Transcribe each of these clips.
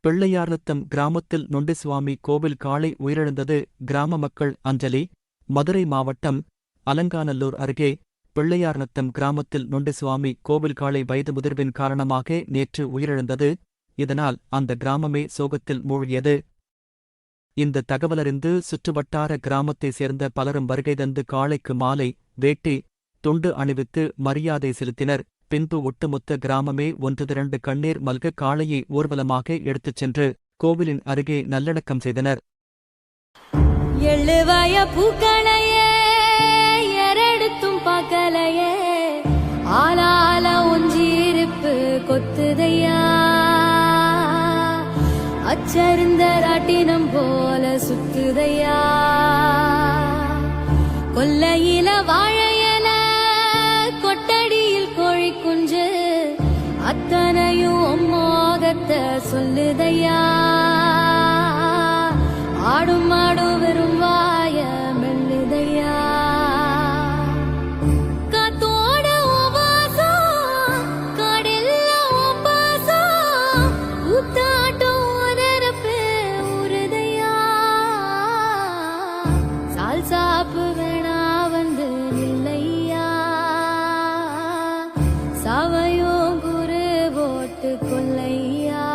பிள்ளையார்நத்தம் கிராமத்தில் நொண்டிசுவாமி கோவில் காளை உயிரிழந்தது. கிராம மக்கள் அஞ்சலி. மதுரை மாவட்டம் அலங்காநல்லூர் அருகே பிள்ளையார்நத்தம் கிராமத்தில் நொண்டிசுவாமி கோவில் காளை வயது முதிர்வின் காரணமாக நேற்று உயிரிழந்தது. இதனால் அந்த கிராமமே சோகத்தில் மூழ்கியது. இந்த தகவலறிந்து சுற்றுவட்டார கிராமத்தைச் சேர்ந்த பலரும் வருகை தந்து காளைக்கு மாலை, வேட்டி, துண்டு அணிவித்து மரியாதை செலுத்தினர். பின்பு ஒட்டுமொத்த கிராமமே ஒன்று திரண்டு கண்ணீர் மல்க காளையை ஊர்வலமாக எடுத்துச் சென்று கோவிலின் அருகே நல்லடக்கம் செய்தனர். எழுவாய பூக்களையே எரடுத்தும் பார்க்கலையே, ஆளால ஒஞ்சிருப்பு கொத்துதையா, அச்சருந்த ராட்டினம் போல சுத்துதையா, கொல்லையில வாழையல கொட்டடியில் கோழி குஞ்சு, அத்தனையும் மோகத்தை சொல்லுதையா, ஆடும் மாடும் வெறும் வாய மெல்லுதையா, காத்தோட வாசம் காடெல்லாம் பாசம், ஊத்தாட்டம் உதரப்பு உருதையா, சால் சாப்பு வேணா வந்து நில்லையா, சாவையோ குரு போட்டு கொல்லையா.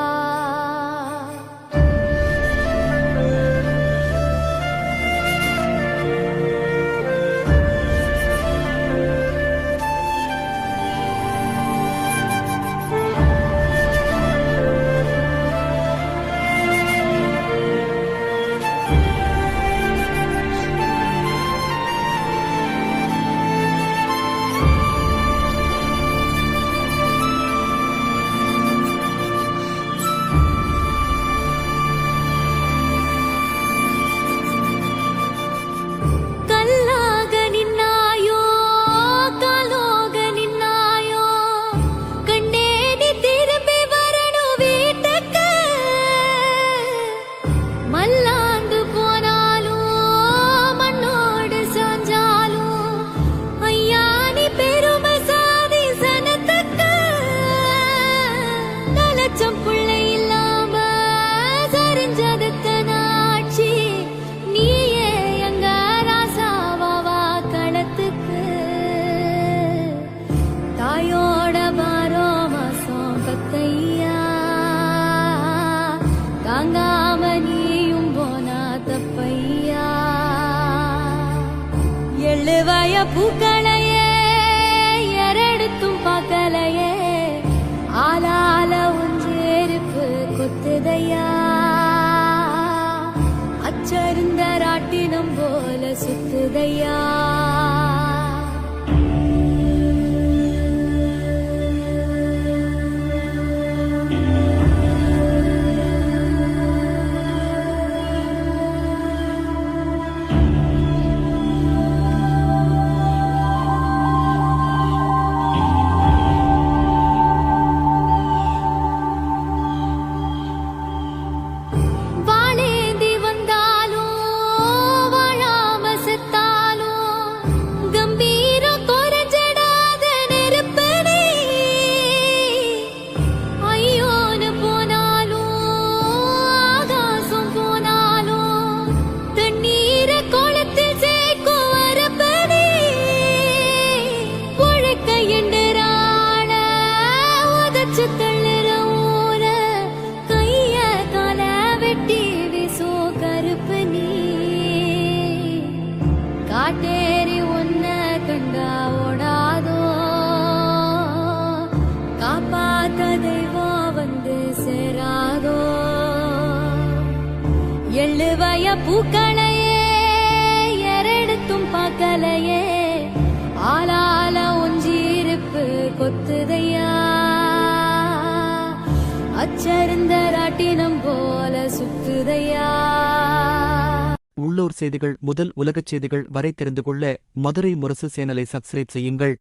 எழுவாய பூக்களையே எரடுத்தும் பார்க்கலையே, ஆளால ஒன்றேருப்பு கொத்துதையா, அச்சருந்த ராட்டினம் போல சுத்துதையா. காட்டேரி ஒன்ன கண்டா ஓடாதோ, காப்பாத்த தெய்வம் வந்து சேராதோ. எழுவாய பூக்களையே எரடுத்தும் பார்க்கலையே, ஆளால ஒஞ்சிருப்பு கொத்துதையா, அச்சருந்த ராட்டினம் போல சுத்துதையா. உள்ளூர் செய்திகள் முதல் உலகச் செய்திகள் வரை தெரிந்து கொள்ள மதுரை முரசு சேனலை சப்ஸ்கிரைப் செய்யுங்கள்.